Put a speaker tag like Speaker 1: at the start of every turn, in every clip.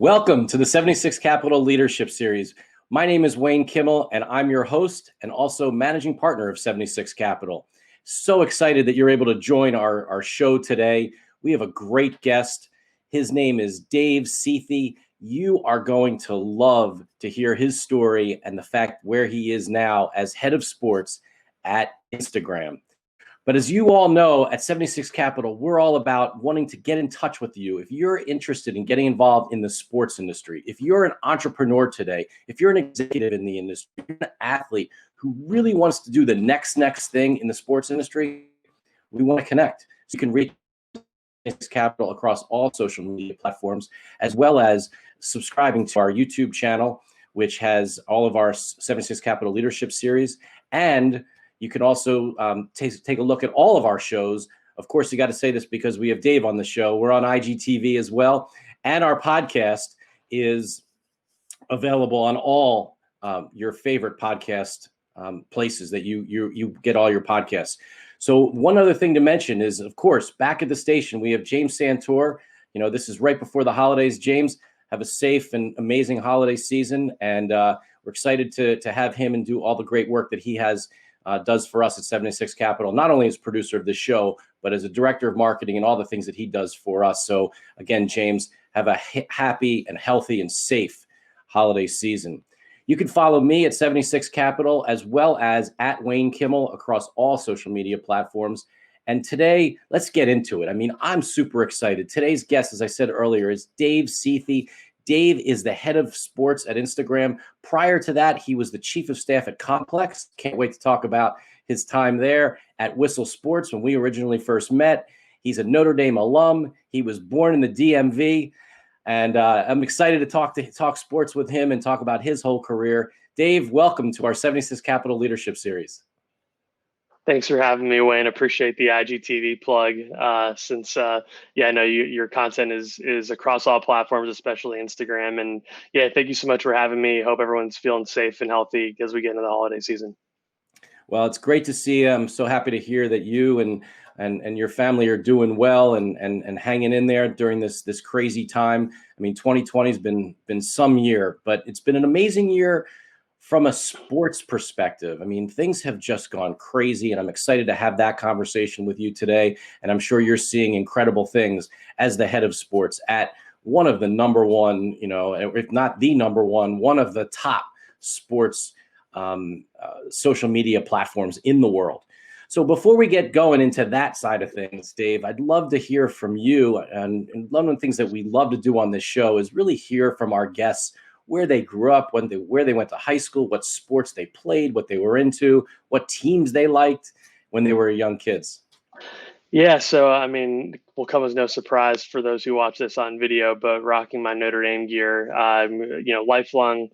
Speaker 1: Welcome to the 76 Capital Leadership Series. My name is Wayne Kimmel, and I'm your host and also managing partner of 76 Capital. So excited that you're able to join our show today. We have a great guest. His name is Dave Sethi. You are going to love to hear his story and the fact where he is now as head of sports at Instagram. But as you all know, at 76 Capital, we're all about wanting to get in touch with you. If you're interested in getting involved in the sports industry, if you're an entrepreneur today, if you're an executive in the industry, if you're an athlete who really wants to do the next thing in the sports industry, we want to connect. So you can reach 76 Capital across all social media platforms, as well as subscribing to our YouTube channel, which has all of our 76 Capital Leadership Series. And you can also take a look at all of our shows. Of course, you got to say this because we have Dave on the show. We're on IGTV as well. And our podcast is available on all your favorite podcast places that you get all your podcasts. So one other thing to mention is, of course, back at the station, we have James Santor. You know, this is right before the holidays. James, have a safe and amazing holiday season. And we're excited to have him and do all the great work that he does for us at 76 Capital, not only as producer of this show, but as a director of marketing and all the things that he does for us. So again, James, have a happy and healthy and safe holiday season. You can follow me at 76 Capital as well as at Wayne Kimmel across all social media platforms. And today, let's get into it. I mean, I'm super excited. Today's guest, as I said earlier, is Dave Sethi. Dave is the head of sports at Instagram. Prior to that, he was the chief of staff at Complex. Can't wait to talk about his time there at Whistle Sports when we originally first met. He's a Notre Dame alum. He was born in the DMV. And I'm excited to talk sports with him and talk about his whole career. Dave, welcome to our 76 Capital Leadership Series.
Speaker 2: Thanks for having me, Wayne. Appreciate the IGTV plug. I know your content is across all platforms, especially Instagram. And yeah, thank you so much for having me. Hope everyone's feeling safe and healthy as we get into the holiday season.
Speaker 1: Well, it's great to see you. I'm so happy to hear that you and your family are doing well and hanging in there during this crazy time. I mean, 2020 has been some year, but it's been an amazing year from a sports perspective. I mean, things have just gone crazy, and I'm excited to have that conversation with you today. And I'm sure you're seeing incredible things as the head of sports at one of the number one, if not the number one of the top sports social media platforms in the world. So before we get going into that side of things, Dave, I'd love to hear from you. And one of the things that we love to do on this show is really hear from our guests where they grew up, where they went to high school, what sports they played, what they were into, what teams they liked when they were young kids.
Speaker 2: Yeah, so I mean, will come as no surprise for those who watch this on video, but rocking my Notre Dame gear, lifelong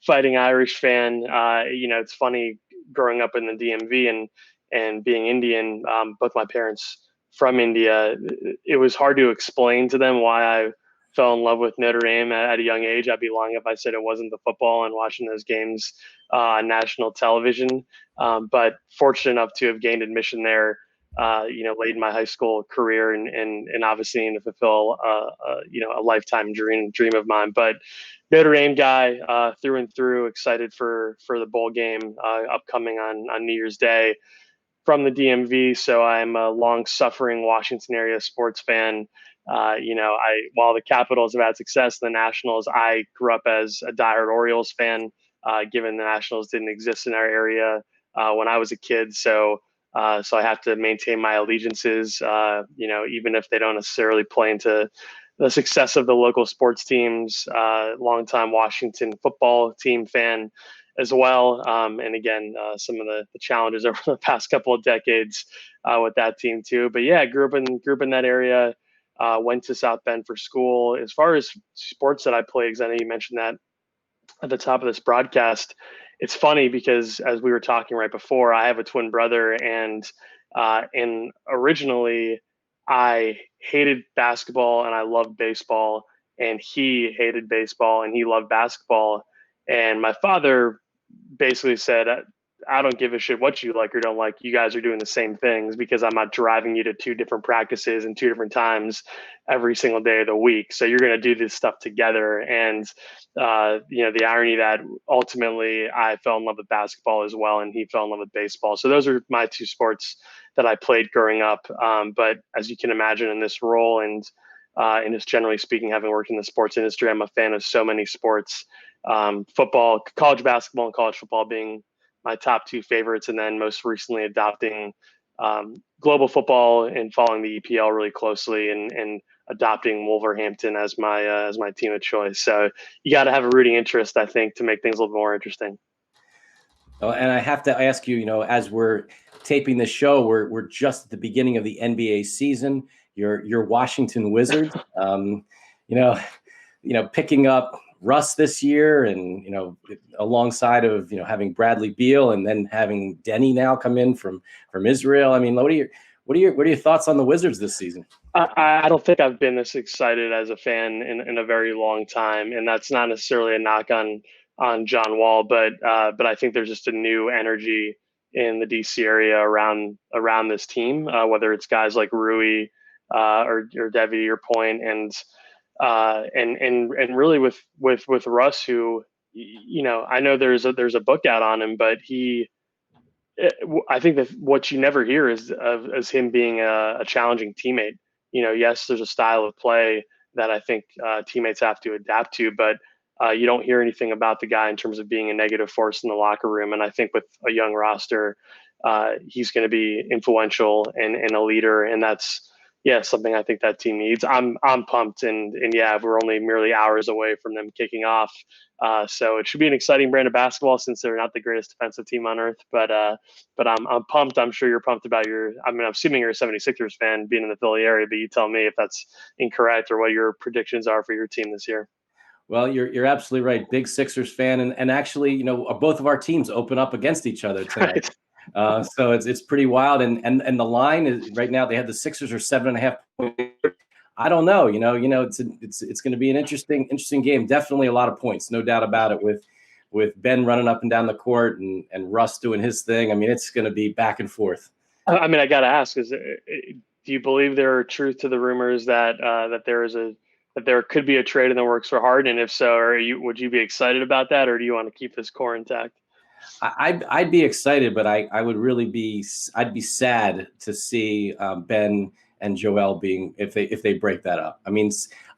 Speaker 2: Fighting Irish fan. It's funny growing up in the DMV and being Indian. Both my parents from India. It was hard to explain to them why I fell in love with Notre Dame at a young age. I'd be lying if I said it wasn't the football and watching those games on national television. But fortunate enough to have gained admission there, late in my high school career and obviously to fulfill, a lifetime dream of mine. But Notre Dame guy through and through, excited for the bowl game upcoming on New Year's Day from the DMV. So I'm a long suffering Washington area sports fan. While the Capitals have had success in the Nationals, I grew up as a diehard Orioles fan, given the Nationals didn't exist in our area when I was a kid. So I have to maintain my allegiances, even if they don't necessarily play into the success of the local sports teams. Longtime Washington football team fan as well. And again, some of the challenges over the past couple of decades with that team too. But yeah, grew up in that area. Went to South Bend for school. As far as sports that I played, because I know you mentioned that at the top of this broadcast, it's funny because as we were talking right before, I have a twin brother, and originally I hated basketball and I loved baseball, and he hated baseball and he loved basketball. And my father basically said, I don't give a shit what you like or don't like. You guys are doing the same things because I'm not driving you to 2 different practices and 2 different times every single day of the week. So you're going to do this stuff together. And, the irony that ultimately I fell in love with basketball as well, and he fell in love with baseball. So those are my 2 sports that I played growing up. But as you can imagine in this role and just generally speaking, having worked in the sports industry, I'm a fan of so many sports. Football, college basketball, and college football being my top 2 favorites, and then most recently adopting global football and following the EPL really closely, and adopting Wolverhampton as my team of choice. So you got to have a rooting interest, I think, to make things a little more interesting.
Speaker 1: Oh, and I have to ask you, as we're taping this show, we're just at the beginning of the NBA season. Your Washington Wizards, picking up Russ this year, and alongside of having Bradley Beal, and then having Denny now come in from Israel. I mean, what are your thoughts on the Wizards this season?
Speaker 2: I don't think I've been this excited as a fan in a very long time, and that's not necessarily a knock on John Wall, but I think there's just a new energy in the DC area around this team, whether it's guys like Rui or Devi, your point, and really with Russ, who I know there's a book out on him, but I think that what you never hear is him being a challenging teammate. Yes, there's a style of play that I think teammates have to adapt to, but you don't hear anything about the guy in terms of being a negative force in the locker room. And I think with a young roster, he's going to be influential and a leader, and that's something I think that team needs. I'm pumped, and we're only merely hours away from them kicking off. So it should be an exciting brand of basketball, since they're not the greatest defensive team on earth. But I'm pumped. I'm sure you're pumped about I'm assuming you're a 76ers fan, being in the Philly area, but you tell me if that's incorrect or what your predictions are for your team this year.
Speaker 1: Well, you're absolutely right. Big Sixers fan, and actually, both of our teams open up against each other tonight. Right. So it's pretty wild, and the line is right now. They have the Sixers are 7.5 points. I don't know. It's going to be an interesting game. Definitely a lot of points, no doubt about it. With Ben running up and down the court and Russ doing his thing. I mean, it's going to be back and forth.
Speaker 2: I mean, I got to ask: do you believe there are truth to the rumors that there could be a trade in the works for Harden? And if so, would you be excited about that, or do you want to keep this core intact?
Speaker 1: I'd be excited, but I would really I'd be sad to see Ben and Joel if they break that up. I mean,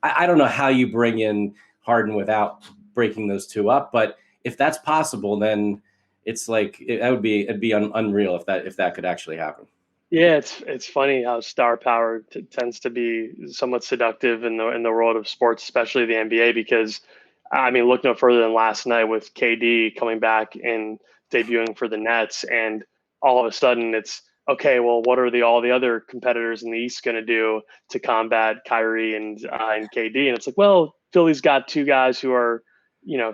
Speaker 1: I don't know how you bring in Harden without breaking those two up, but if that's possible, then it's like it'd be unreal if that could actually happen.
Speaker 2: Yeah, it's funny how star power tends to be somewhat seductive in the world of sports, especially the NBA, because I mean, look no further than last night with KD coming back and debuting for the Nets, and all of a sudden it's okay. Well, what are all the other competitors in the East going to do to combat Kyrie and KD? And it's like, well, Philly's got 2 guys who are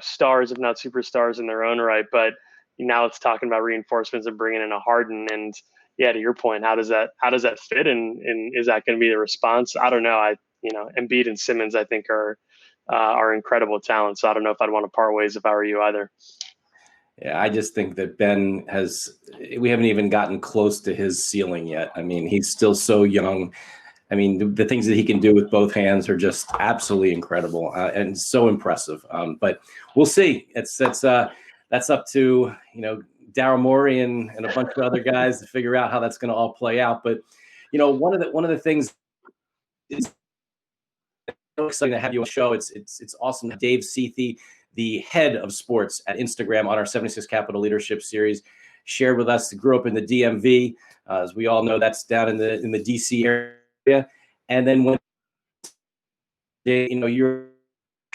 Speaker 2: stars, if not superstars, in their own right, but now it's talking about reinforcements and bringing in a Harden. And to your point, how does that fit, and is that going to be the response? I don't know. Embiid and Simmons, I think, are incredible talents. So I don't know if I'd want to part ways if I were you either.
Speaker 1: Yeah, I just think that we haven't even gotten close to his ceiling yet. I mean, he's still so young. I mean, the things that he can do with both hands are just absolutely incredible and so impressive. But we'll see. That's up to Daryl Morey and a bunch of other guys to figure out how that's going to all play out. But one of the things is so exciting to have you on the show. It's awesome. Dave Sethi, the head of sports at Instagram on our 76 Capital Leadership Series, shared with us. Grew up in the DMV, as we all know, that's down in the DC area. And then when you're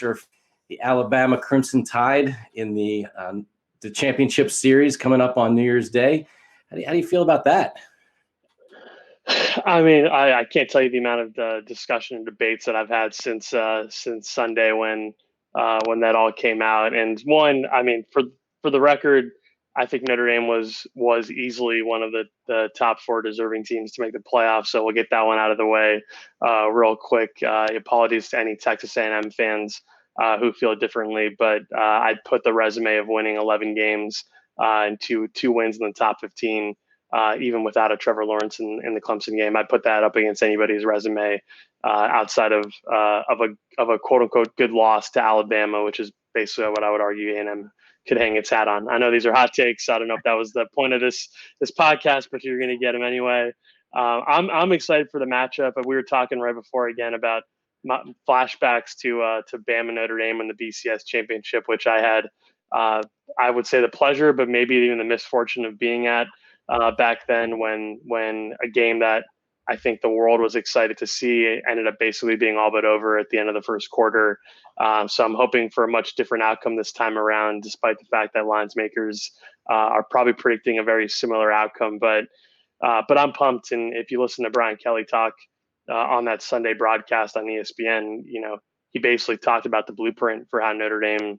Speaker 1: the Alabama Crimson Tide in the championship series coming up on New Year's Day. How do you feel about that?
Speaker 2: I mean, I can't tell you the amount of discussion and debates that I've had since Sunday when that all came out. And one, I mean, for the record, I think Notre Dame was easily one of the top 4 deserving teams to make the playoffs. So we'll get that one out of the way real quick. Apologies to any Texas A&M fans who feel differently, but I'd put the resume of winning 11 games and two wins in the top 15, even without a Trevor Lawrence in the Clemson game. I'd put that up against anybody's resume outside of a quote unquote good loss to Alabama, which is basically what I would argue A&M could hang its hat on. I know these are hot takes. I don't know if that was the point of this podcast, but you're going to get them anyway. I'm excited for the matchup. We were talking right before again about flashbacks to Bama Notre Dame in the BCS championship, which I had I would say the pleasure, but maybe even the misfortune of being at back then when a game that I think the world was excited to see ended up basically being all but over at the end of the first quarter. So I'm hoping for a much different outcome this time around, despite the fact that lines makers are probably predicting a very similar outcome. But I'm pumped. And if you listen to Brian Kelly talk on that Sunday broadcast on ESPN, he basically talked about the blueprint for how Notre Dame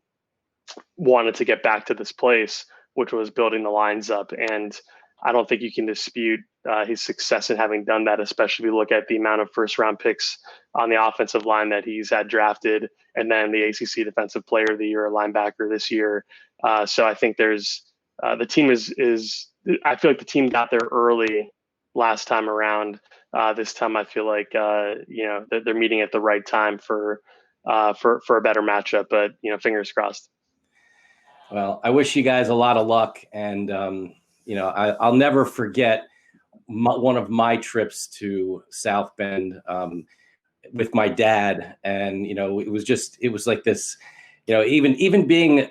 Speaker 2: wanted to get back to this place, which was building the lines up. And I don't think you can dispute his success in having done that, especially if you look at the amount of first-round picks on the offensive line that he's had drafted, and then the ACC Defensive Player of the Year linebacker this year. So I think there's the team is. I feel like the team got there early last time around. This time, I feel like they're meeting at the right time for a better matchup. But fingers crossed.
Speaker 1: Well, I wish you guys a lot of luck, and I'll never forget one of my trips to South Bend with my dad, and it was like this, even being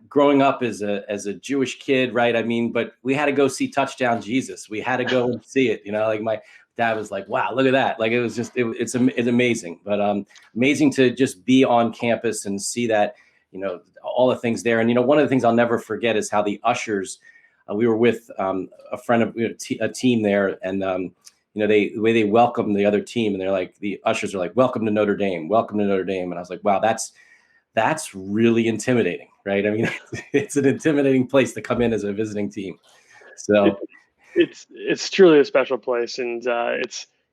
Speaker 1: growing up as a Jewish kid, right? I mean, but we had to go see Touchdown Jesus. We had to go and see it. Like my dad was like, "Wow, look at that!" Like it was just it's amazing, but amazing to just be on campus and see that. All the things there. And, one of the things I'll never forget is how the ushers, we were with a friend of a team there, and, the way they welcomed the other team, and they're like, the ushers are like, "Welcome to Notre Dame, welcome to Notre Dame." And I was like, wow, that's really intimidating, right? I mean, it's an intimidating place to come in as a visiting team. So
Speaker 2: it's truly a special place. And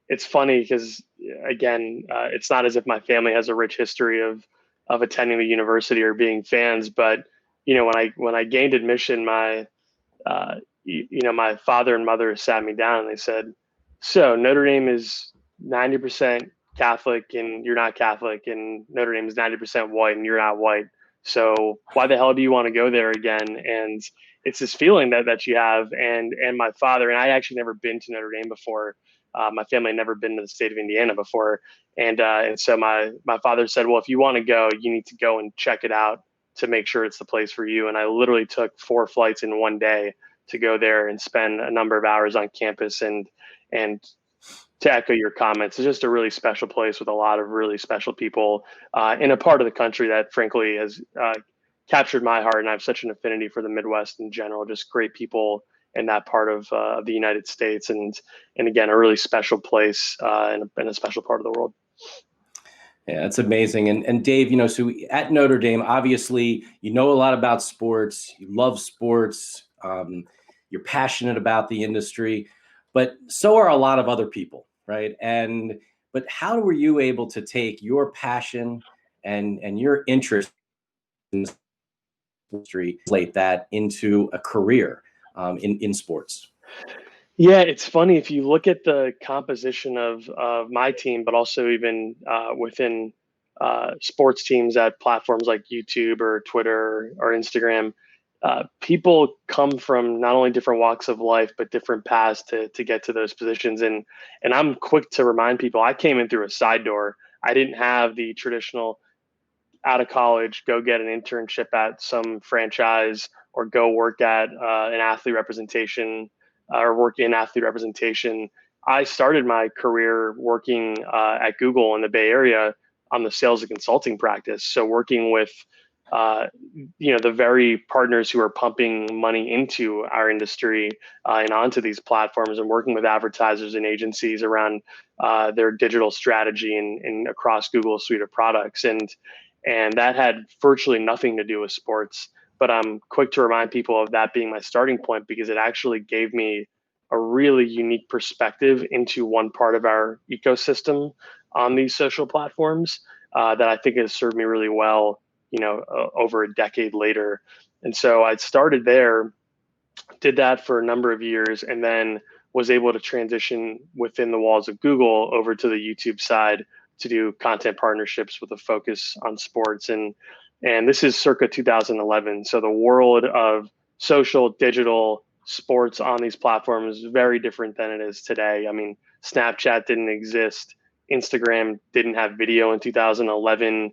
Speaker 2: it's funny because, again, it's not as if my family has a rich history of attending the university or being fans. But, when I gained admission, my father and mother sat me down and they said, "So Notre Dame is 90% Catholic and you're not Catholic, and Notre Dame is 90% white and you're not white. So why the hell do you want to go there again?" And it's this feeling that you have. And my father, and I actually never been to Notre Dame before. My family had never been to the state of Indiana before. And so my father said, "Well, if you want to go, you need to go and check it out to make sure it's the place for you." And I literally took 4 flights in one day to go there and spend a number of hours on campus. And to echo your comments, it's just a really special place with a lot of really special people in a part of the country that frankly has captured my heart. And I have such an affinity for the Midwest in general, just great people in that part of the United States. And again, a really special place and a special part of the world.
Speaker 1: Yeah, it's amazing. And Dave, so at Notre Dame, obviously, a lot about sports, you love sports, you're passionate about the industry, but so are a lot of other people, right? But how were you able to take your passion and your interest in industry, translate that into a career in sports?
Speaker 2: Yeah, it's funny if you look at the composition of my team, but also even within sports teams at platforms like YouTube or Twitter or Instagram. People come from not only different walks of life, but different paths to get to those positions. And I'm quick to remind people, I came in through a side door. I didn't have the traditional out of college, go get an internship at some franchise or go work at an athlete representation or work in athlete representation. I started my career working at Google in the Bay Area on the sales and consulting practice. So working with the very partners who are pumping money into our industry and onto these platforms, and working with advertisers and agencies around their digital strategy and across Google's suite of products. And that had virtually nothing to do with sports. But I'm quick to remind people of that being my starting point, because it actually gave me a really unique perspective into one part of our ecosystem on these social platforms that I think has served me really well, over a decade later. And so I started there, did that for a number of years, and then was able to transition within the walls of Google over to the YouTube side to do content partnerships with a focus on sports. And this is circa 2011. So the world of social, digital sports on these platforms is very different than it is today. I mean, Snapchat didn't exist. Instagram didn't have video in 2011.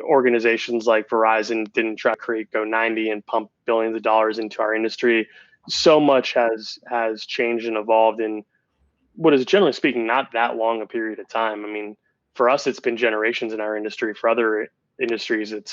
Speaker 2: Organizations like Verizon didn't try to create Go90 and pump billions of dollars into our industry. So much has changed and evolved in what is, generally speaking, not that long a period of time. I mean, for us, it's been generations in our industry. For other industries, it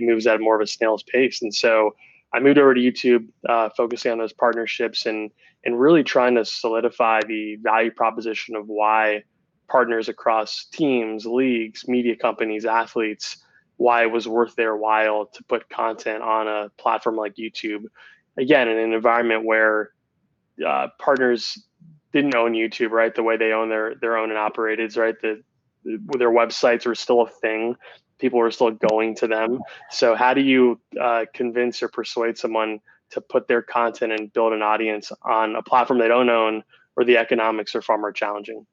Speaker 2: moves at more of a snail's pace. And so I moved over to YouTube, focusing on those partnerships and really trying to solidify the value proposition of why partners across teams, leagues, media companies, athletes, why it was worth their while to put content on a platform like YouTube. Again, in an environment where partners didn't own YouTube, right? The way they own their own and operateds, right? Their websites were still a thing. People were still going to them. So how do you convince or persuade someone to put their content and build an audience on a platform they don't own, where the economics are far more challenging?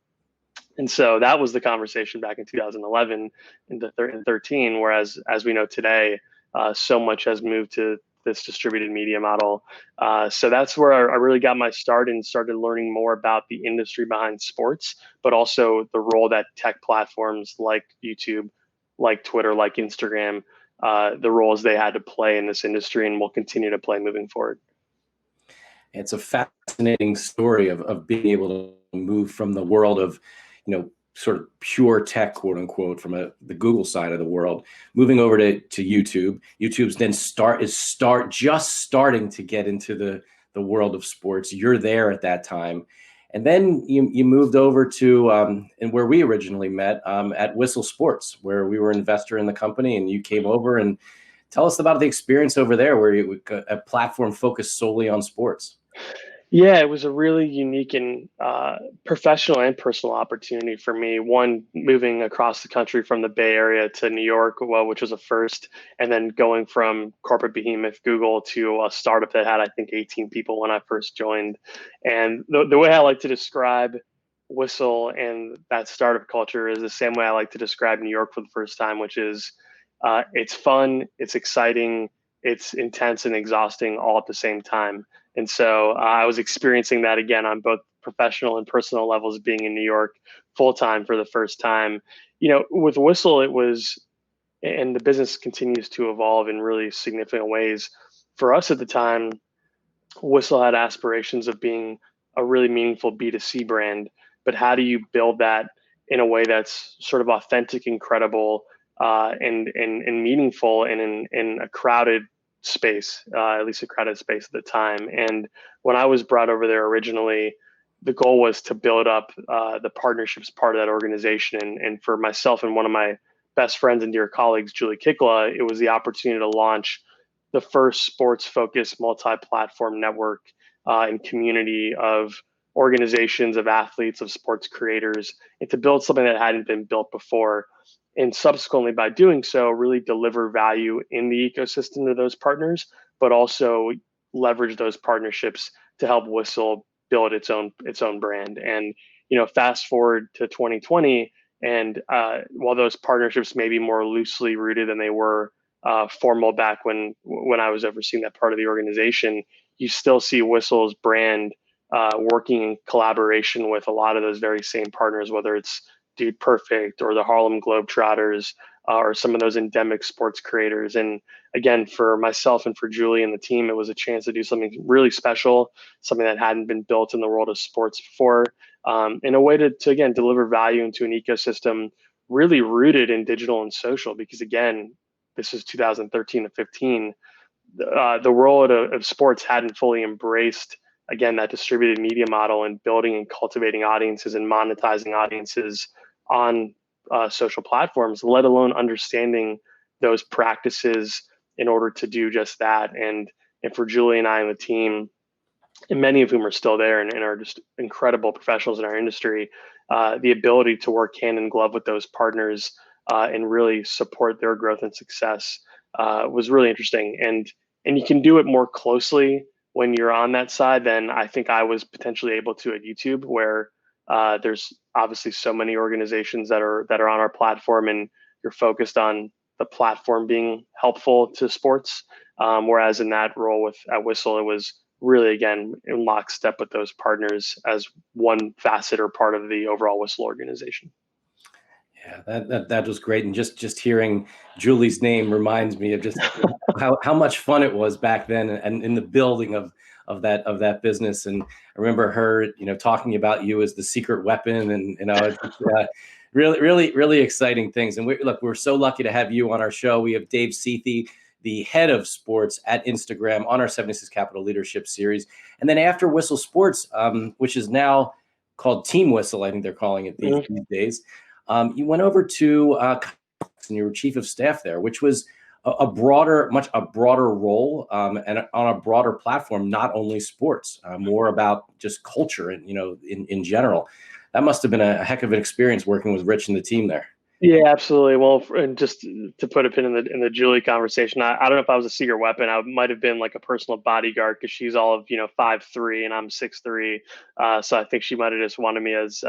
Speaker 2: And so that was the conversation back in 2011 and 13. Whereas, as we know today, so much has moved to this distributed media model. So that's where I really got my start and started learning more about the industry behind sports, but also the role that tech platforms like YouTube, like Twitter, like Instagram, the roles they had to play in this industry and will continue to play moving forward.
Speaker 1: It's a fascinating story of being able to move from the world of, sort of pure tech, quote unquote, from the Google side of the world, moving over to YouTube. YouTube's then just starting to get into the world of sports. You're there at that time. And then you moved over to, and where we originally met, at Whistle Sports, where we were an investor in the company, and you came over and tell us about the experience over there, where a platform focused solely on sports.
Speaker 2: Yeah, it was a really unique and professional and personal opportunity for me. One, moving across the country from the Bay Area to New York, which was a first, and then going from corporate behemoth Google to a startup that had, I think, 18 people when I first joined. And the way I like to describe Whistle and that startup culture is the same way I like to describe New York for the first time, which is it's fun, it's exciting, it's intense and exhausting all at the same time. And so I was experiencing that again on both professional and personal levels, being in New York full time for the first time. With Whistle, it was, and the business continues to evolve in really significant ways. For us at the time, Whistle had aspirations of being a really meaningful B2C brand, but how do you build that in a way that's sort of authentic and credible, and meaningful and in a crowded space, at least a crowded space at the time. And when I was brought over there originally, the goal was to build up the partnerships part of that organization. And for myself and one of my best friends and dear colleagues, Julie Kikla, it was the opportunity to launch the first sports-focused multi-platform network and community of organizations, of athletes, of sports creators, and to build something that hadn't been built before. And subsequently, by doing so, really deliver value in the ecosystem to those partners, but also leverage those partnerships to help Whistle build its own brand. And fast forward to 2020, and while those partnerships may be more loosely rooted than they were formal back when I was overseeing that part of the organization, you still see Whistle's brand working in collaboration with a lot of those very same partners, whether it's Dude Perfect or the Harlem Globetrotters, or some of those endemic sports creators. And again, for myself and for Julie and the team, it was a chance to do something really special, something that hadn't been built in the world of sports before, in a way to again, deliver value into an ecosystem really rooted in digital and social. Because again, this is 2013 to 15. The world of sports hadn't fully embraced, again, that distributed media model and building and cultivating audiences and monetizing audiences on social platforms, let alone understanding those practices in order to do just that. And for Julie and I and the team, and many of whom are still there and are just incredible professionals in our industry, the ability to work hand in glove with those partners and really support their growth and success was really interesting. And you can do it more closely when you're on that side than I think I was potentially able to at YouTube, where there's obviously so many organizations that are on our platform, and you're focused on the platform being helpful to sports. Whereas in that role at Whistle, it was really, again, in lockstep with those partners as one facet or part of the overall Whistle organization.
Speaker 1: Yeah, that was great. And just hearing Julie's name reminds me of just how much fun it was back then, and in the building of that business. And I remember her, talking about you as the secret weapon, and really exciting things. And we're so lucky to have you on our show. We have Dave Sethi, the head of sports at Instagram, on our 76 Capital Leadership Series. And then after Whistle Sports, which is now called Team Whistle, I think they're calling it these days. You went over to and you were chief of staff there, which was much broader role, and on a broader platform, not only sports, more about just culture and in general. That must have been a heck of an experience working with Rich and the team there.
Speaker 2: Yeah, absolutely. Well, and just to put a pin in the Julie conversation, I don't know if I was a secret weapon. I might have been like a personal bodyguard, because she's all of 5'3" and I'm 6'3". So I think she might have just wanted me as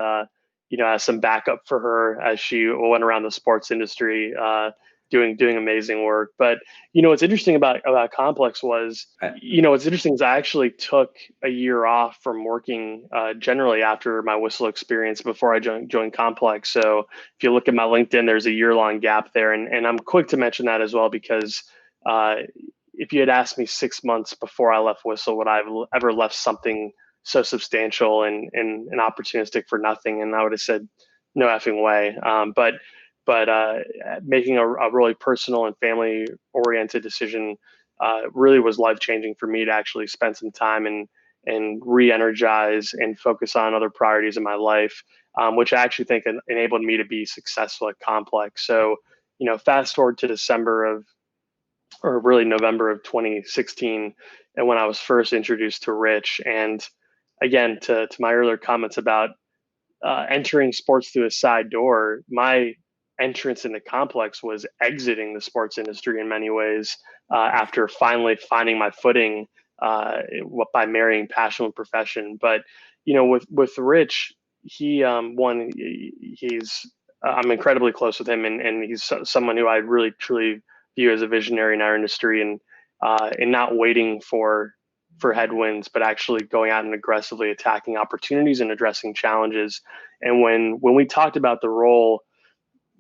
Speaker 2: as some backup for her as she went around the sports industry, doing amazing work. But what's interesting about Complex was, what's interesting is I actually took a year off from working generally after my Whistle experience before I joined Complex. So if you look at my LinkedIn, there's a year-long gap there, and I'm quick to mention that as well, because if you had asked me 6 months before I left Whistle, would I have ever left something so substantial and opportunistic for nothing? And I would have said no effing way. But making a really personal and family oriented decision really was life changing for me, to actually spend some time and re-energize and focus on other priorities in my life, which I actually think enabled me to be successful at Complex. So, fast forward to November of 2016, and when I was first introduced to Rich. And again, to my earlier comments about entering sports through a side door, my entrance into Complex was exiting the sports industry in many ways, after finally finding my footing by marrying passion with profession. But with Rich, he's I'm incredibly close with him, and he's someone who I really truly view as a visionary in our industry, and not waiting for headwinds, but actually going out and aggressively attacking opportunities and addressing challenges. And when we talked about the role,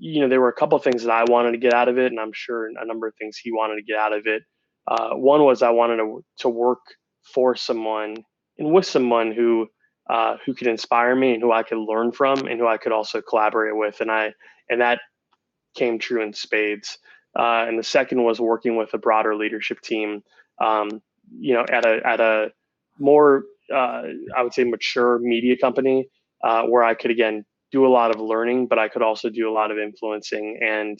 Speaker 2: there were a couple of things that I wanted to get out of it, and I'm sure a number of things he wanted to get out of it. One was I wanted to work for someone and with someone who could inspire me, and who I could learn from, and who I could also collaborate with, and that came true in spades. And the second was working with a broader leadership team, at a more I would say mature media company, where I could again do a lot of learning, but I could also do a lot of influencing, and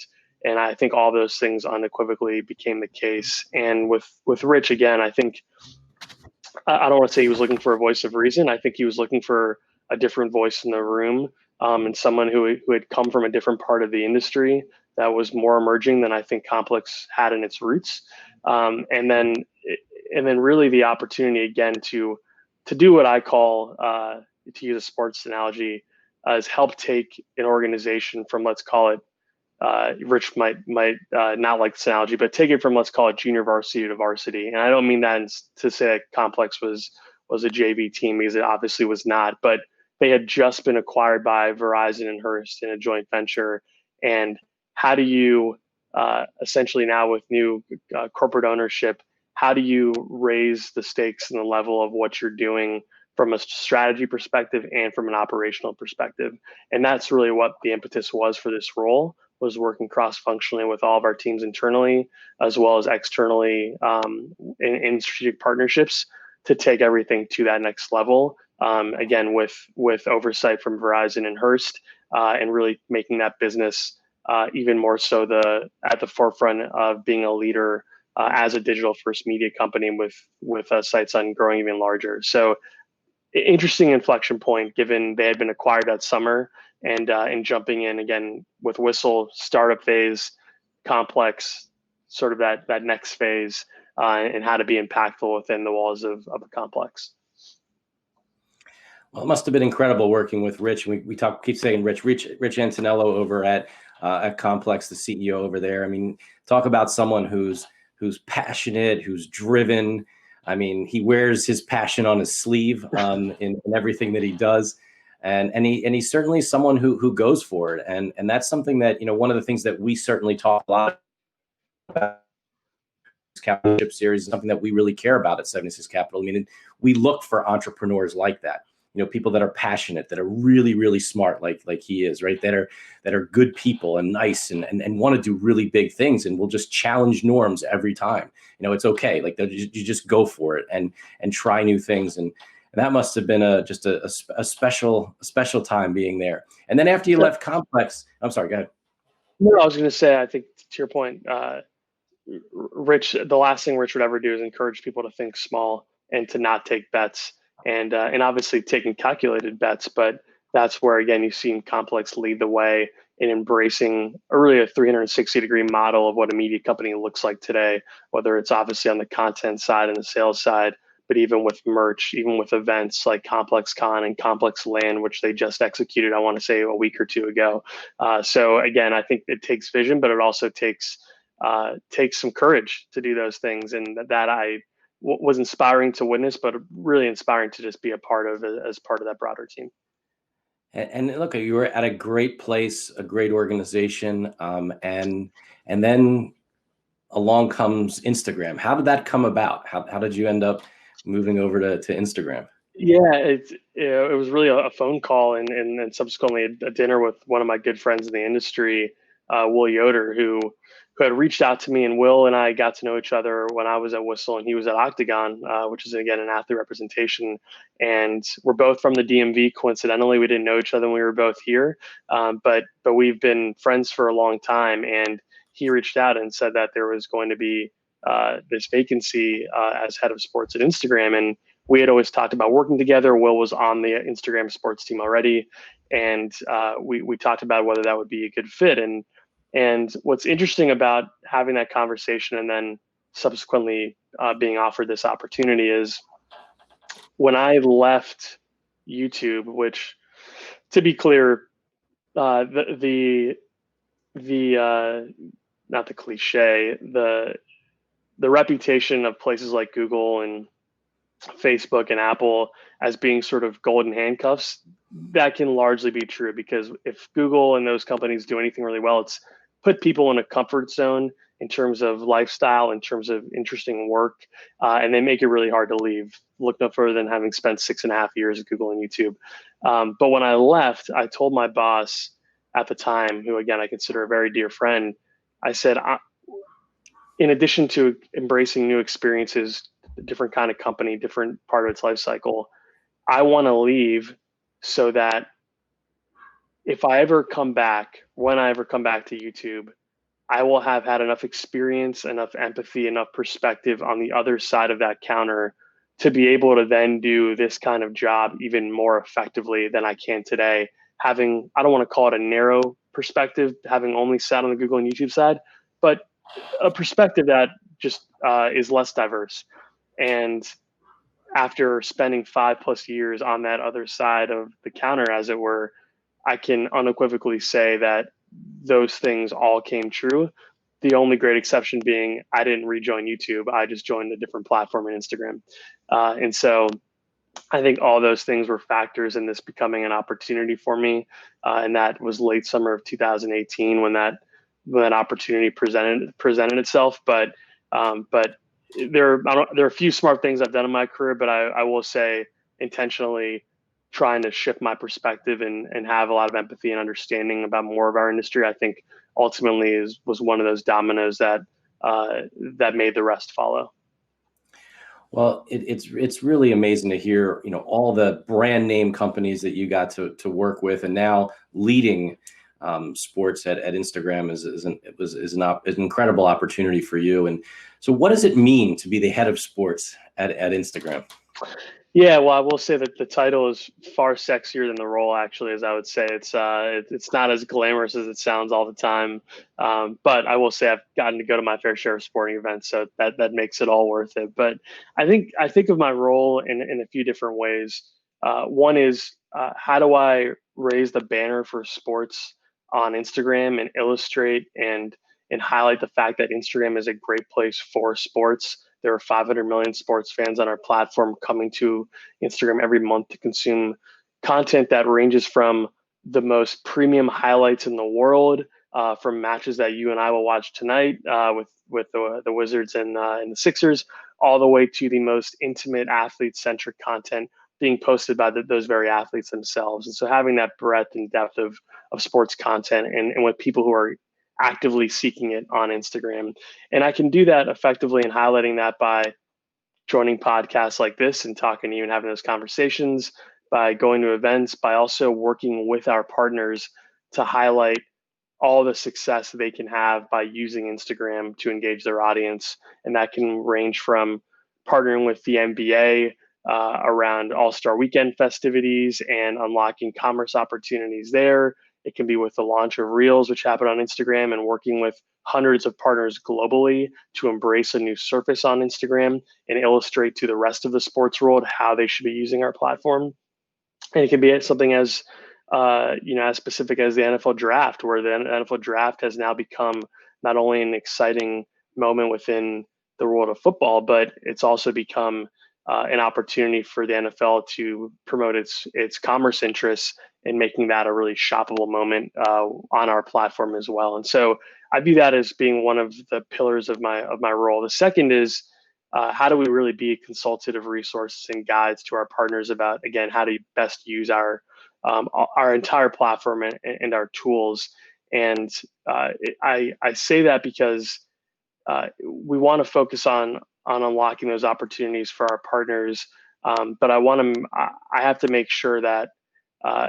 Speaker 2: I think all those things unequivocally became the case. And with Rich, again, I think I don't want to say he was looking for a voice of reason. I think he was looking for a different voice in the room, and someone who had come from a different part of the industry that was more emerging than I think Complex had in its roots. And then really the opportunity again to do what I call, to use a sports analogy, is help take an organization from, let's call it, Rich might not like this analogy, but take it from, let's call it, junior varsity to varsity. And I don't mean that to say that Complex was a JV team, because it obviously was not, but they had just been acquired by Verizon and Hearst in a joint venture. And how do you essentially now, with new corporate ownership, how do you raise the stakes and the level of what you're doing from a strategy perspective and from an operational perspective? And that's really what the impetus was for this role, was working cross-functionally with all of our teams internally as well as externally, in strategic partnerships, to take everything to that next level. Again, with oversight from Verizon and Hearst, and really making that business even more so at the forefront of being a leader as a digital first media company, with sights on growing even larger. So interesting inflection point, given they had been acquired that summer, and jumping in again with Whistle, startup phase, complex, sort of that next phase, and how to be impactful within the walls of a complex.
Speaker 1: Well, it must have been incredible working with Rich. We keep saying Rich Antonello over at Complex, the CEO over there. I mean, talk about someone who's passionate, who's driven. I mean, he wears his passion on his sleeve in everything that he does. And he's certainly someone who goes for it. And that's something that, one of the things that we certainly talk a lot about Capital Series is something that we really care about at 76 Capital. I mean, we look for entrepreneurs like that. People that are passionate, that are really, really smart, like he is, right? That are good people and nice and want to do really big things, and will just challenge norms every time. It's okay. Like you just go for it and try new things. And that must have been just a special time being there. And then after you left Complex, I'm sorry, go ahead.
Speaker 2: No, I was going to say, I think to your point, Rich, the last thing Rich would ever do is encourage people to think small and to not take bets. And obviously taking calculated bets, but that's where, again, you've seen Complex lead the way in embracing a 360-degree model of what a media company looks like today, whether it's obviously on the content side and the sales side, but even with merch, even with events like Complex Con and Complex Land, which they just executed, I want to say a week or two ago. So again, I think it takes vision, but it also takes some courage to do those things. And that was inspiring to witness, but really inspiring to just be a part of as part of that broader team.
Speaker 1: And look, you were at a great place, a great organization, and then along comes Instagram. How did that come about? How did you end up moving over to Instagram?
Speaker 2: Yeah, it was really a phone call and subsequently a dinner with one of my good friends in the industry, Will Yoder, who had reached out to me, and Will and I got to know each other when I was at Whistle and he was at Octagon, which is again an athlete representation. And we're both from the DMV. Coincidentally, we didn't know each other when we were both here, but we've been friends for a long time. And he reached out and said that there was going to be this vacancy as head of sports at Instagram, and we had always talked about working together. Will was on the Instagram sports team already, and we talked about whether that would be a good fit. And what's interesting about having that conversation and then subsequently being offered this opportunity is when I left YouTube, which, to be clear, the not the cliche, the reputation of places like Google and Facebook and Apple as being sort of golden handcuffs, that can largely be true, because if Google and those companies do anything really well, it's put people in a comfort zone in terms of lifestyle, in terms of interesting work, and they make it really hard to leave. Look no further than having spent 6.5 years at Google and YouTube. But when I left, I told my boss at the time, who again I consider a very dear friend, I said, in addition to embracing new experiences, a different kind of company, different part of its life cycle, I want to leave so that if I ever come back, when I ever come back to YouTube, I will have had enough experience, enough empathy, enough perspective on the other side of that counter to be able to then do this kind of job even more effectively than I can today. Having, I don't want to call it a narrow perspective, having only sat on the Google and YouTube side, but a perspective that just is less diverse. And after spending 5+ years on that other side of the counter, as it were, I can unequivocally say that those things all came true. The only great exception being I didn't rejoin YouTube. I just joined a different platform in Instagram. And so I think all those things were factors in this becoming an opportunity for me. And that was late summer of 2018 when that opportunity presented itself. But there are a few smart things I've done in my career, but I will say intentionally trying to shift my perspective and have a lot of empathy and understanding about more of our industry, I think ultimately was one of those dominoes that made the rest follow.
Speaker 1: Well, it's really amazing to hear, all the brand name companies that you got to work with, and now leading sports at Instagram is an incredible opportunity for you. And so what does it mean to be the head of sports at Instagram?
Speaker 2: Yeah, well, I will say that the title is far sexier than the role, actually, as I would say. It's not as glamorous as it sounds all the time, but I will say I've gotten to go to my fair share of sporting events, so that makes it all worth it. But I think of my role in a few different ways. One is how do I raise the banner for sports on Instagram and illustrate and highlight the fact that Instagram is a great place for sports. There are 500 million sports fans on our platform coming to Instagram every month to consume content that ranges from the most premium highlights in the world, from matches that you and I will watch tonight with the Wizards and the Sixers, all the way to the most intimate athlete centric content being posted by those very athletes themselves. And so having that breadth and depth of sports content and with people who are actively seeking it on Instagram. And I can do that effectively and highlighting that by joining podcasts like this and talking to you and having those conversations, by going to events, by also working with our partners to highlight all the success they can have by using Instagram to engage their audience. And that can range from partnering with the NBA around All-Star Weekend festivities and unlocking commerce opportunities there. It can be with the launch of Reels, which happened on Instagram, and working with hundreds of partners globally to embrace a new surface on Instagram and illustrate to the rest of the sports world how they should be using our platform. And it can be something as as specific as the NFL draft, where the NFL draft has now become not only an exciting moment within the world of football, but it's also become an opportunity for the NFL to promote its commerce interests and making that a really shoppable moment on our platform as well. And so I view that as being one of the pillars of my role. The second is how do we really be consultative resources and guides to our partners about, again, how to best use our entire platform and our tools. And I say that because we want to focus on unlocking those opportunities for our partners, but I have to make sure that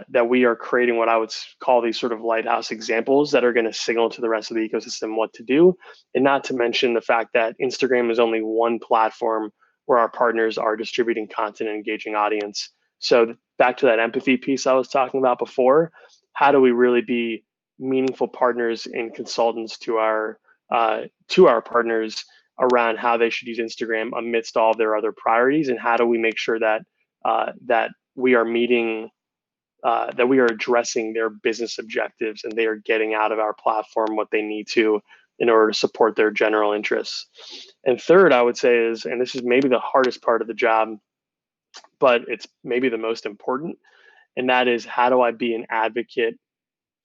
Speaker 2: that we are creating what I would call these sort of lighthouse examples that are going to signal to the rest of the ecosystem what to do. And not to mention the fact that Instagram is only one platform where our partners are distributing content and engaging audience. So back to that empathy piece I was talking about before, how do we really be meaningful partners and consultants to our partners around how they should use Instagram amidst all of their other priorities, and how do we make sure that that we are meeting that we are addressing their business objectives and they are getting out of our platform what they need to in order to support their general interests. And third, I would say is, and this is maybe the hardest part of the job, but it's maybe the most important, and that is how do I be an advocate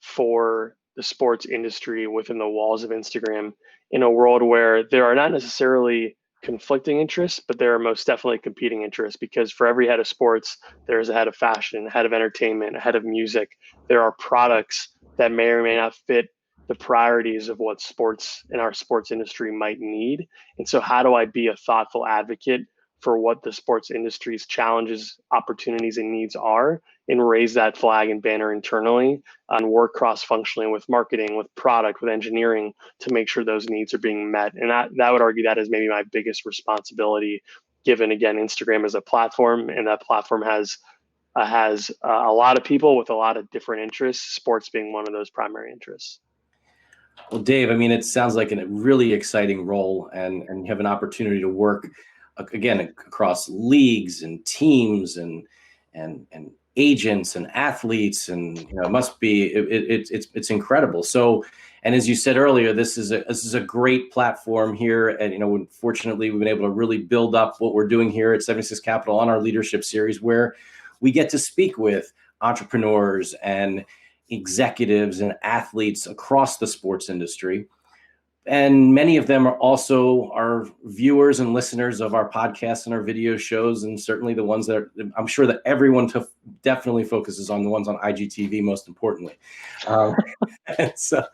Speaker 2: for the sports industry within the walls of Instagram in a world where there are not necessarily conflicting interests, but there are most definitely competing interests, because for every head of sports, there's a head of fashion, a head of entertainment, a head of music. There are products that may or may not fit the priorities of what sports in our sports industry might need. And so how do I be a thoughtful advocate for what the sports industry's challenges, opportunities, and needs are, and raise that flag and banner internally and work cross-functionally with marketing, with product, with engineering to make sure those needs are being met. And that would argue that is maybe my biggest responsibility, given, again, Instagram as a platform, and that platform has a lot of people with a lot of different interests, sports being one of those primary interests.
Speaker 1: Well, Dave, I mean, it sounds like a really exciting role, and you have an opportunity to work again across leagues and teams and agents and athletes, and it must be it's incredible. So, and as you said earlier, this is a great platform here, and fortunately we've been able to really build up what we're doing here at 76 Capital on our leadership series, where we get to speak with entrepreneurs and executives and athletes across the sports industry. And many of them are also our viewers and listeners of our podcasts and our video shows, and certainly the ones that I'm sure that everyone definitely focuses on, the ones on IGTV most importantly. So,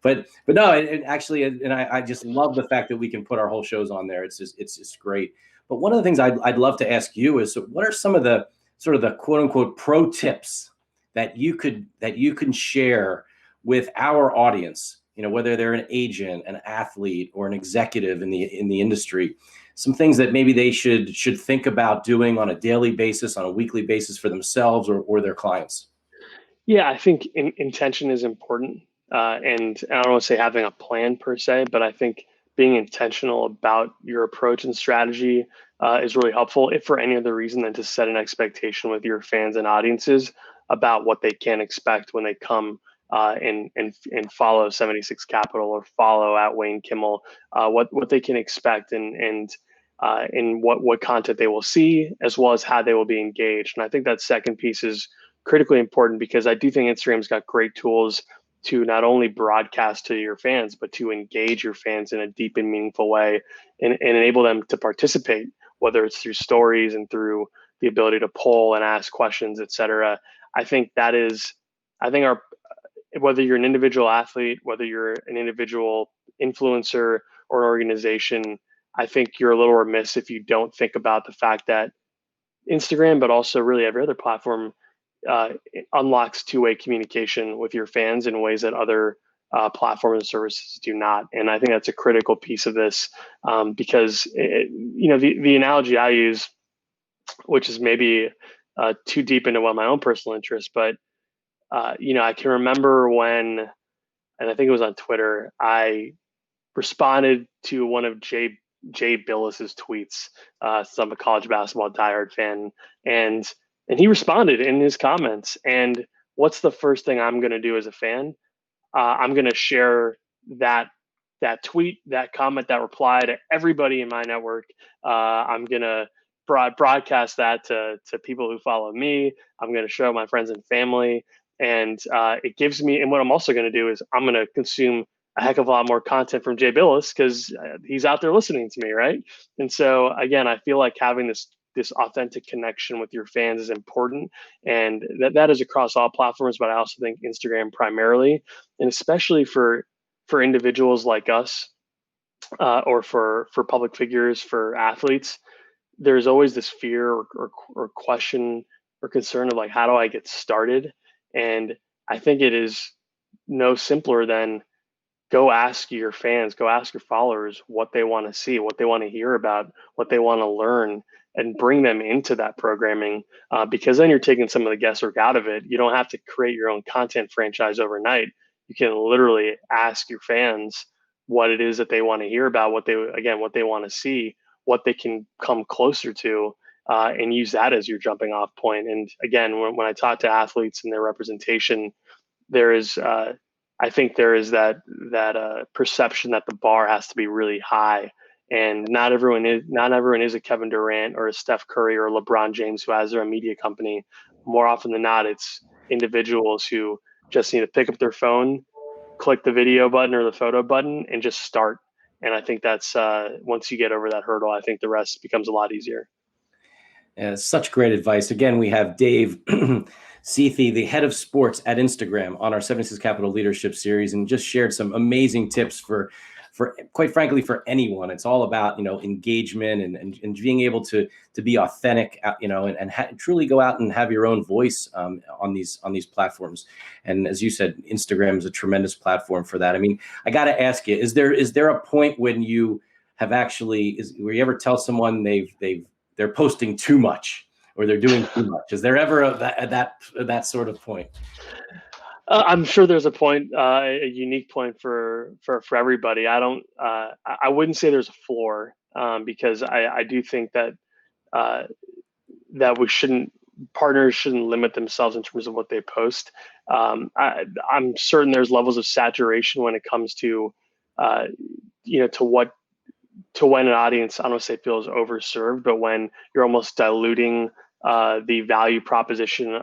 Speaker 1: but no, it actually, and I just love the fact that we can put our whole shows on there. It's just great. But one of the things I'd love to ask you is, what are some of the sort of the quote unquote pro tips that you can share with our audience whether they're an agent, an athlete, or an executive in the industry, some things that maybe they should think about doing on a daily basis, on a weekly basis for themselves or their clients?
Speaker 2: Yeah, I think intention is important. And I don't want to say having a plan per se, but I think being intentional about your approach and strategy is really helpful, if for any other reason than to set an expectation with your fans and audiences about what they can expect when they come and follow 76 Capital or follow at Wayne Kimmel, what they can expect and what content they will see, as well as how they will be engaged. And I think that second piece is critically important, because I do think Instagram's got great tools to not only broadcast to your fans, but to engage your fans in a deep and meaningful way, and enable them to participate, whether it's through stories and through the ability to poll and ask questions, et cetera. I think our, whether you're an individual athlete, whether you're an individual influencer or an organization, I think you're a little remiss if you don't think about the fact that Instagram, but also really every other platform, unlocks two-way communication with your fans in ways that other platforms and services do not. And I think that's a critical piece of this, because the analogy I use, which is maybe too deep into one of my own personal interests, but I can remember when, and I think it was on Twitter, I responded to one of Jay Billis's tweets. So I'm a college basketball diehard fan, and he responded in his comments. And what's the first thing I'm going to do as a fan? I'm going to share that tweet, that comment, that reply to everybody in my network. I'm going to broadcast that to people who follow me. I'm going to show my friends and family, and it gives me. And what I'm also going to do is I'm going to consume a heck of a lot more content from Jay Billis, because he's out there listening to me, right? And so again, I feel like having this authentic connection with your fans is important, and that is across all platforms. But I also think Instagram primarily, and especially for individuals like us, or for public figures, for athletes, there's always this fear or question or concern of like, how do I get started? And I think it is no simpler than go ask your fans, go ask your followers what they want to see, what they want to hear about, what they want to learn, and bring them into that programming, because then you're taking some of the guesswork out of it. You don't have to create your own content franchise overnight. You can literally ask your fans what it is that they want to hear about, what they want to see, what they can come closer to, and use that as your jumping off point. And again, when I talk to athletes and their representation, there is I think there is that perception that the bar has to be really high, and not everyone is a Kevin Durant or a Steph Curry or a LeBron James who has their own media company. More often than not, it's individuals who just need to pick up their phone, click the video button or the photo button, and just start. And I think that's once you get over that hurdle, I think the rest becomes a lot easier.
Speaker 1: Yeah, such great advice. Again, we have Dave Sethi, the head of sports at Instagram, on our 76 Capital Leadership Series, and just shared some amazing tips for quite frankly, for anyone. It's all about, engagement and being able to be authentic, and truly go out and have your own voice on these platforms. And as you said, Instagram is a tremendous platform for that. I mean, I got to ask you, is there a point when you have where you ever tell someone they're posting too much or they're doing too much? Is there ever that sort of point?
Speaker 2: I'm sure there's a point, a unique point for everybody. I wouldn't say there's a floor, because I do think that that partners shouldn't limit themselves in terms of what they post. I'm certain there's levels of saturation when it comes to, to when an audience, I don't want to say feels overserved, but when you're almost diluting the value proposition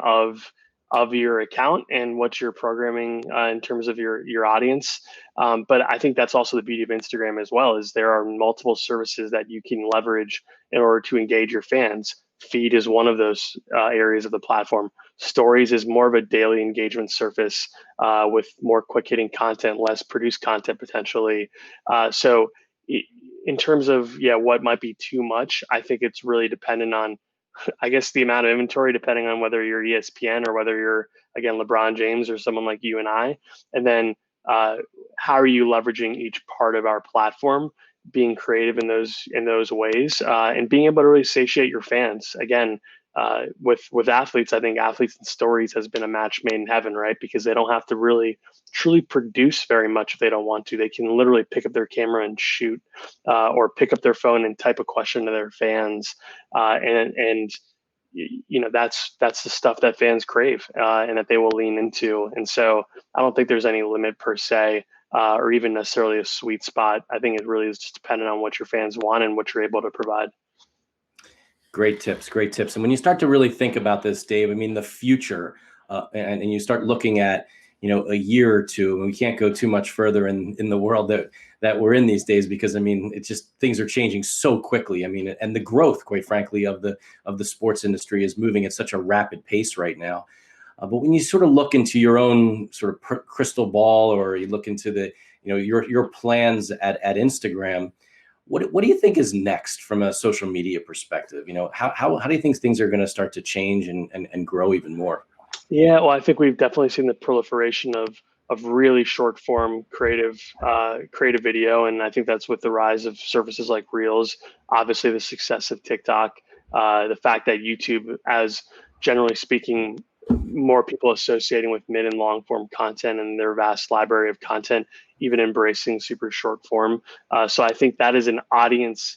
Speaker 2: of your account and what you're programming in terms of your audience. But I think that's also the beauty of Instagram as well, is there are multiple services that you can leverage in order to engage your fans. Feed is one of those areas of the platform. Stories is more of a daily engagement surface with more quick hitting content, less produced content potentially. So in terms of what might be too much, I think it's really dependent on, I guess, the amount of inventory, depending on whether you're ESPN or whether you're, again, LeBron James or someone like you and I. And then how are you leveraging each part of our platform, being creative in those ways, and being able to really satiate your fans. Again, with athletes, I think athletes and stories has been a match made in heaven, right? Because they don't have to really truly produce very much if they don't want to. They can literally pick up their camera and shoot, or pick up their phone and type a question to their fans, and that's the stuff that fans crave, and that they will lean into. And so I don't think there's any limit per se, or even necessarily a sweet spot. I think it really is just dependent on what your fans want and what you're able to provide.
Speaker 1: Great tips, great tips. And when you start to really think about this, Dave, I mean, the future, and you start looking at, a year or two, and we can't go too much further in the world that we're in these days, because I mean, it's just, things are changing so quickly. I mean, and the growth, quite frankly, of the sports industry is moving at such a rapid pace right now. But when you sort of look into your own sort of crystal ball, or you look into the, your plans at Instagram, what do you think is next from a social media perspective? How do you think things are going to start to change and grow even more?
Speaker 2: Yeah, well, I think we've definitely seen the proliferation of really short form creative video, and I think that's with the rise of services like Reels. Obviously, the success of TikTok, the fact that YouTube, as generally speaking, more people associating with mid and long form content and their vast library of content, even embracing super short form. So I think that is an audience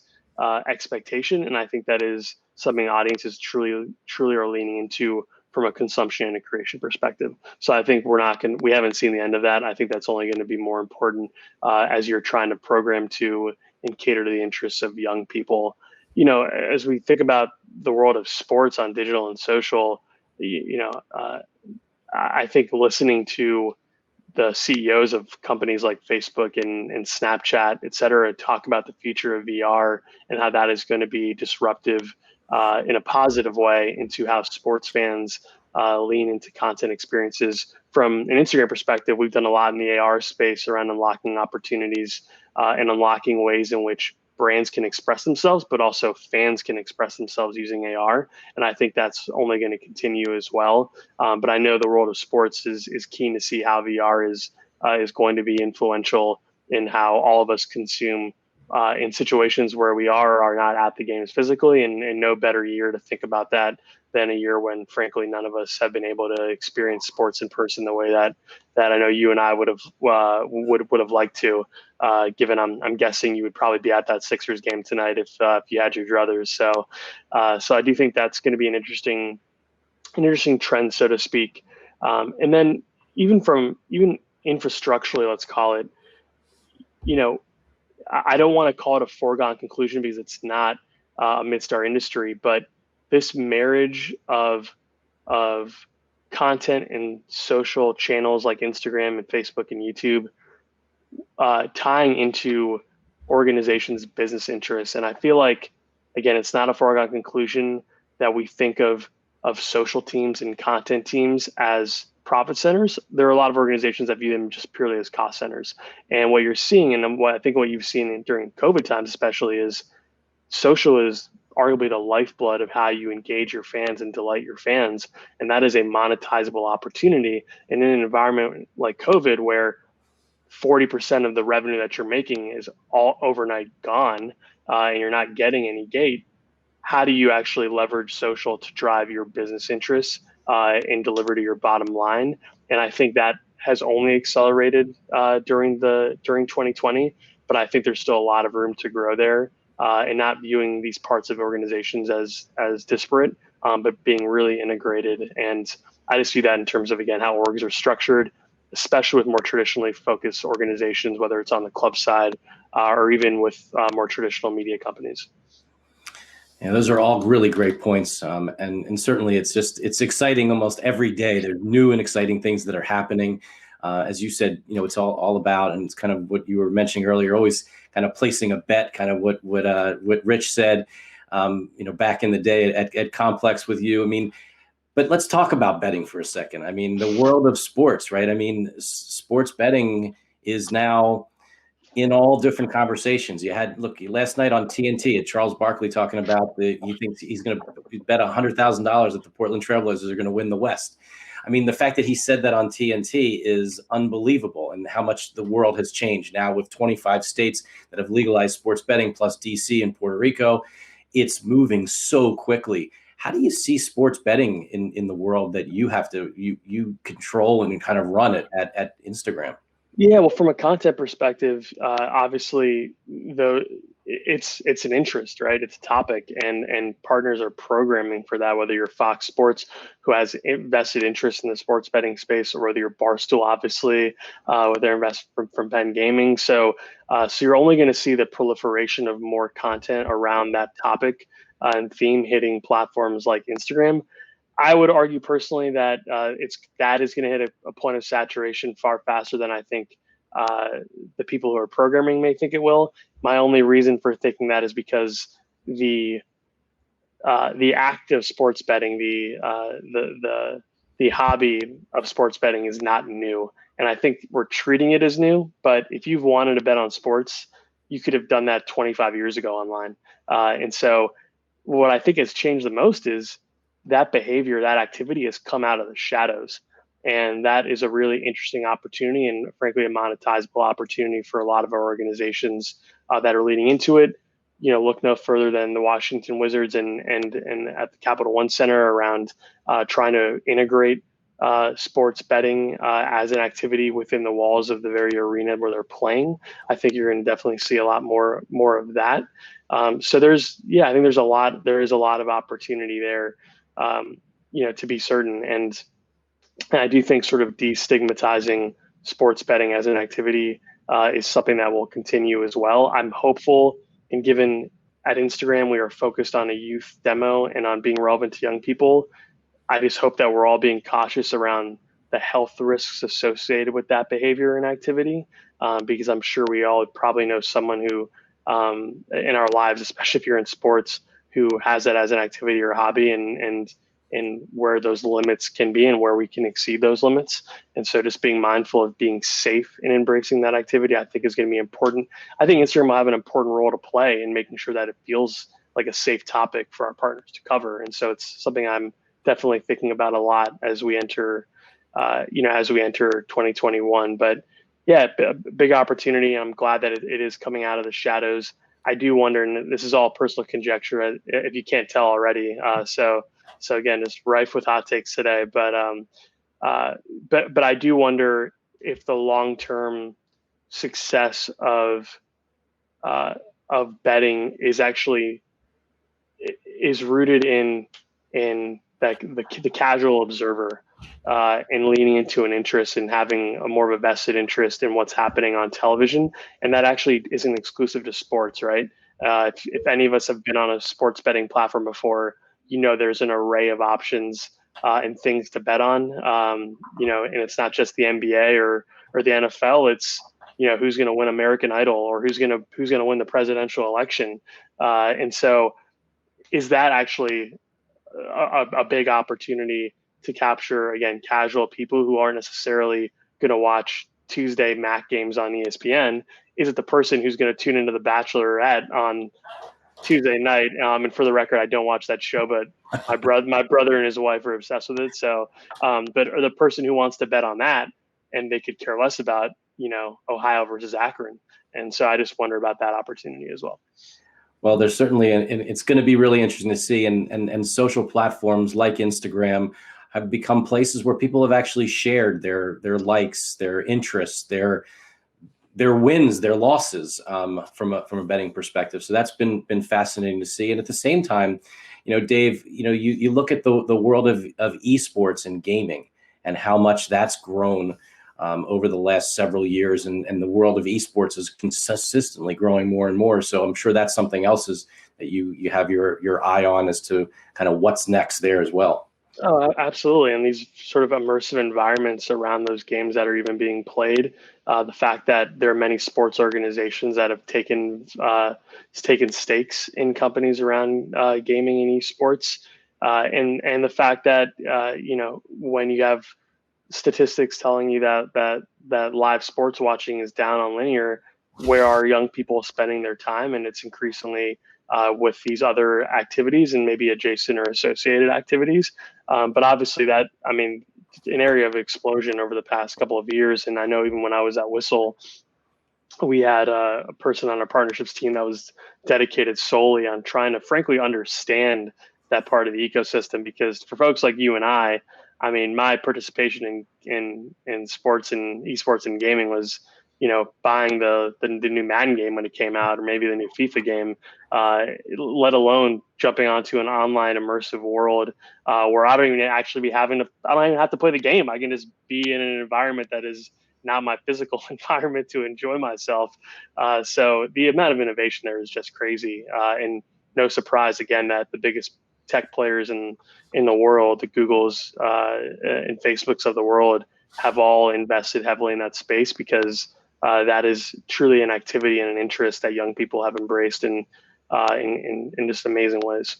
Speaker 2: expectation, and I think that is something audiences truly are leaning into from a consumption and a creation perspective. So I think we haven't seen the end of that. I think that's only going to be more important as you're trying to program to and cater to the interests of young people. As we think about the world of sports on digital and social, I think listening to the CEOs of companies like Facebook and Snapchat, et cetera, talk about the future of VR and how that is going to be disruptive in a positive way into how sports fans lean into content experiences. From an Instagram perspective, we've done a lot in the AR space around unlocking opportunities and unlocking ways in which brands can express themselves, but also fans can express themselves using AR. And I think that's only going to continue as well. But I know the world of sports is keen to see how VR is going to be influential in how all of us consume in situations where we are not at the games physically, and no better year to think about that than a year when, frankly, none of us have been able to experience sports in person the way that I know you and I would have liked to. Given I'm guessing you would probably be at that Sixers game tonight if you had your druthers. So I do think that's going to be an interesting trend, so to speak. And then even infrastructurally, let's call it, I don't want to call it a foregone conclusion because it's not amidst our industry, but this marriage of content and social channels like Instagram and Facebook and YouTube tying into organizations' business interests. And I feel like, again, it's not a foregone conclusion that we think of social teams and content teams as profit centers. There are a lot of organizations that view them just purely as cost centers. And what you're seeing, and what you've seen during COVID times especially, is social is arguably the lifeblood of how you engage your fans and delight your fans. And that is a monetizable opportunity. And in an environment like COVID, where 40% of the revenue that you're making is all overnight gone, and you're not getting any gate, how do you actually leverage social to drive your business interests and deliver to your bottom line? And I think that has only accelerated during 2020, but I think there's still a lot of room to grow there, and not viewing these parts of organizations as disparate, but being really integrated. And I just see that in terms of, again, how orgs are structured, especially with more traditionally focused organizations, whether it's on the club side or even with more traditional media companies.
Speaker 1: Yeah, those are all really great points. And certainly it's exciting almost every day. There are new and exciting things that are happening. As you said, it's all about, and it's kind of what you were mentioning earlier, always kind of placing a bet, kind of what Rich said, back in the day at Complex with you. I mean, but let's talk about betting for a second. I mean, the world of sports, right? I mean, sports betting is now in all different conversations. You had, look, last night on TNT, at Charles Barkley talking about he thinks he's going to bet $100,000 that the Portland Trailblazers are going to win the West. I mean, the fact that he said that on TNT is unbelievable, and how much the world has changed now with 25 states that have legalized sports betting, plus DC and Puerto Rico. It's moving so quickly. How do you see sports betting in the world that you have to you control and kind of run it at Instagram?
Speaker 2: Yeah, well, from a content perspective, obviously, though, it's an interest, right? It's a topic, and partners are programming for that. Whether you're Fox Sports, who has invested interest in the sports betting space, or whether you're Barstool, obviously, with their investment from Penn Gaming. So you're only going to see the proliferation of more content around that topic and theme hitting platforms like Instagram. I would argue personally that that is going to hit a point of saturation far faster than I think the people who are programming may think it will. My only reason for thinking that is because the act of sports betting, the hobby of sports betting is not new, and I think we're treating it as new. But if you've wanted to bet on sports, you could have done that 25 years ago online. And so, what I think has changed the most is that behavior, that activity has come out of the shadows. And that is a really interesting opportunity, and frankly, a monetizable opportunity for a lot of our organizations that are leading into it. Look no further than the Washington Wizards and at the Capital One Center around trying to integrate sports betting as an activity within the walls of the very arena where they're playing. I think you're going to definitely see a lot more of that. So I think there is a lot of opportunity there, to be certain. And I do think sort of destigmatizing sports betting as an activity is something that will continue as well. I'm hopeful, and given at Instagram we are focused on a youth demo and on being relevant to young people, I just hope that we're all being cautious around the health risks associated with that behavior and activity, because I'm sure we all probably know someone who, in our lives, especially if you're in sports, who has that as an activity or a hobby, and where those limits can be and where we can exceed those limits. And so just being mindful of being safe and embracing that activity, I think, is going to be important. I think Instagram will have an important role to play in making sure that it feels like a safe topic for our partners to cover. And so it's something I'm definitely thinking about a lot as we enter 2021. But yeah, big opportunity. I'm glad that it is coming out of the shadows. I do wonder, and this is all personal conjecture, if you can't tell already. So again, it's rife with hot takes today. But I do wonder if the long-term success of betting is rooted in like the casual observer, and leaning into an interest and having a more of a vested interest in what's happening on television. And that actually isn't exclusive to sports, right? If any of us have been on a sports betting platform before, there's an array of options and things to bet on. And it's not just the NBA or the NFL. It's who's going to win American Idol, or who's going to win the presidential election. And so, is that actually a big opportunity to capture, again, casual people who aren't necessarily going to watch Tuesday MAC games on ESPN? Is it the person who's going to tune into The Bachelorette on Tuesday night? And for the record, I don't watch that show, but my brother and his wife are obsessed with it. So, but or the person who wants to bet on that, and they could care less about Ohio versus Akron. And so I just wonder about that opportunity as well.
Speaker 1: Well, there's certainly, and it's going to be really interesting to see. And social platforms like Instagram have become places where people have actually shared their likes, their interests, their wins, their losses, from a betting perspective. So that's been fascinating to see. And at the same time, Dave, you look at the world of esports and gaming and how much that's grown over the last several years, and the world of esports is consistently growing more and more. So I'm sure that's something else that you have your eye on as to kind of what's next there as well.
Speaker 2: Oh, absolutely. And these sort of immersive environments around those games that are even being played, the fact that there are many sports organizations that have taken stakes in companies around gaming and esports, and the fact that when you have statistics telling you that live sports watching is down on linear, where are young people spending their time? And it's increasingly with these other activities and maybe adjacent or associated activities. But obviously an area of explosion over the past couple of years. And I know even when I was at Whistle, we had a person on our partnerships team that was dedicated solely on trying to frankly understand that part of the ecosystem. Because for folks like you and I mean, my participation in sports and esports and gaming was, buying the new Madden game when it came out, or maybe the new FIFA game, let alone jumping onto an online immersive world where I don't even have to play the game. I can just be in an environment that is not my physical environment to enjoy myself. So the amount of innovation there is just crazy. And no surprise, again, that the biggest tech players in the world, the Googles and Facebooks of the world, have all invested heavily in that space, because that is truly an activity and an interest that young people have embraced in just amazing ways.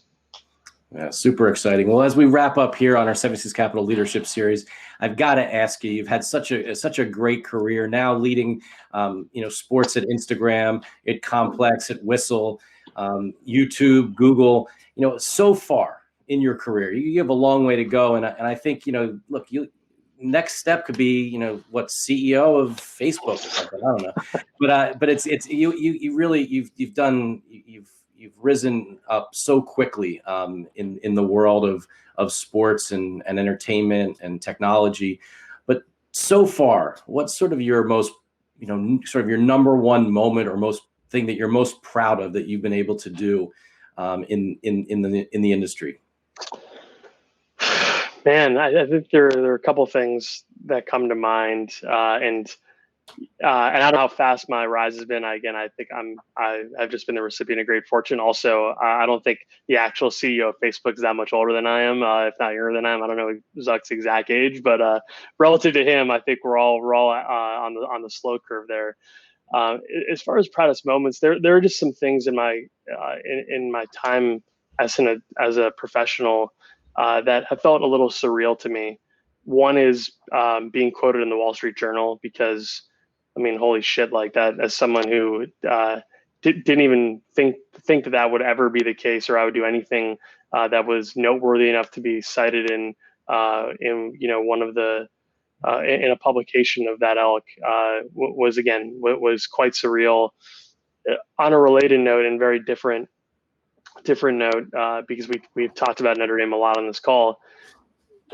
Speaker 1: Yeah, super exciting. Well, as we wrap up here on our 76 Capital Leadership Series, I've got to ask you, you've had such a great career now leading, sports at Instagram, at Complex, at Whistle, YouTube, Google, so far in your career, you have a long way to go. And I think, look, next step could be, CEO of Facebook or something. I don't know, but it's you've risen up so quickly in the world of sports and entertainment and technology. But so far, what's sort of your most, sort of your number one moment or most thing that you're most proud of that you've been able to do in the industry?
Speaker 2: Man, I think there are a couple of things that come to mind, and I don't know how fast my rise has been. I think I've just been the recipient of great fortune. Also, I don't think the actual CEO of Facebook is that much older than I am, if not younger than I am. I don't know Zuck's exact age, but relative to him, I think we're all on the slow curve there. As far as proudest moments, there are just some things in my time as a professional that have felt a little surreal to me. One is being quoted in the Wall Street Journal, because, I mean, holy shit, like that, as someone who didn't even think that would ever be the case, or I would do anything that was noteworthy enough to be cited in one of the in a publication of that ilk, was quite surreal. On a related note, and very different note, because we've talked about Notre Dame a lot on this call.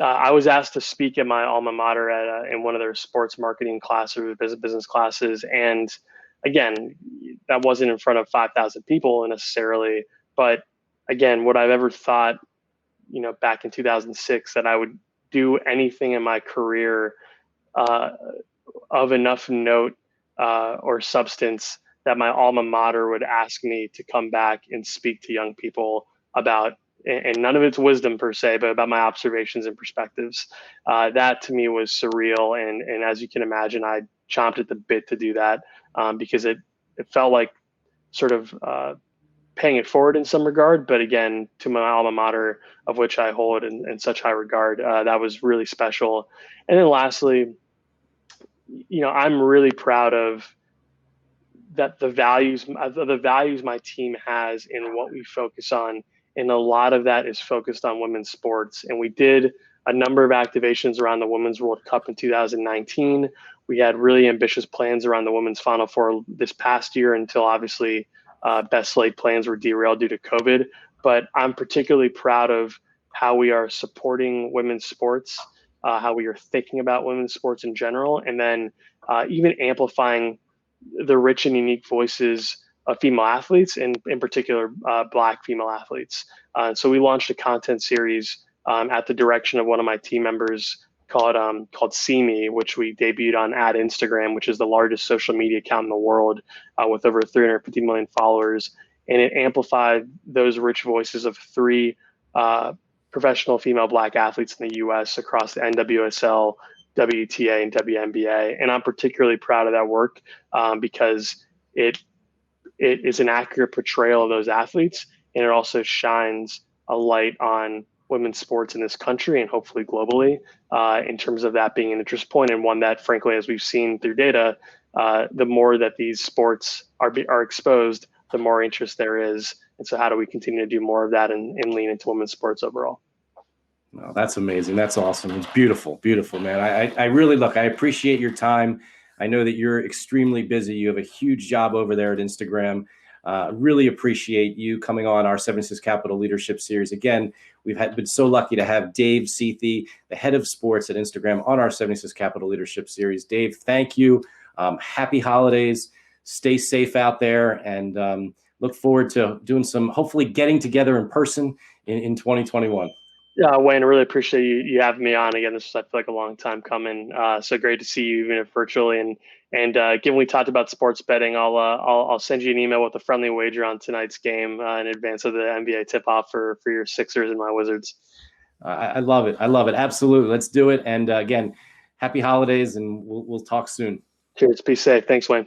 Speaker 2: I was asked to speak at my alma mater in one of their sports marketing classes, business classes, and again, that wasn't in front of 5,000 people necessarily. But again, would I've ever thought, back in 2006, that I would do anything in my career of enough note or substance that my alma mater would ask me to come back and speak to young people about, and none of it's wisdom per se, but about my observations and perspectives. That to me was surreal. And as you can imagine, I chomped at the bit to do that because it felt like sort of paying it forward in some regard. But again, to my alma mater, of which I hold in such high regard, that was really special. And then lastly, I'm really proud of that the values my team has and what we focus on. And a lot of that is focused on women's sports. And we did a number of activations around the Women's World Cup in 2019. We had really ambitious plans around the Women's Final Four this past year, until obviously best laid plans were derailed due to COVID. But I'm particularly proud of how we are supporting women's sports, how we are thinking about women's sports in general, and then even amplifying the rich and unique voices of female athletes, and in particular, Black female athletes. So we launched a content series at the direction of one of my team members called See Me, which we debuted on @Instagram, which is the largest social media account in the world with over 350 million followers. And it amplified those rich voices of three professional female Black athletes in the U.S. across the NWSL, WTA, and WNBA. And I'm particularly proud of that work because it is an accurate portrayal of those athletes, and it also shines a light on women's sports in this country and hopefully globally, in terms of that being an interest point, and one that, frankly, as we've seen through data, the more that these sports are exposed, the more interest there is. And so how do we continue to do more of that and lean into women's sports overall?
Speaker 1: No, that's amazing. That's awesome. It's beautiful, beautiful, man. I really look. I appreciate your time. I know that you're extremely busy. You have a huge job over there at Instagram. Really appreciate you coming on our 76 Capital Leadership Series. Again, been so lucky to have Dave Sethi, the head of sports at Instagram, on our 76 Capital Leadership Series. Dave, thank you. Happy holidays. Stay safe out there, and look forward to doing hopefully getting together in person in 2021.
Speaker 2: Yeah, Wayne, I really appreciate you having me on again. This was, I feel like, a long time coming. So great to see you, even if virtually. And given we talked about sports betting, I'll send you an email with a friendly wager on tonight's game in advance of the NBA tip off for your Sixers and my Wizards.
Speaker 1: I love it. I love it. Absolutely. Let's do it. And again, happy holidays, and we'll talk soon.
Speaker 2: Cheers. Be safe. Thanks, Wayne.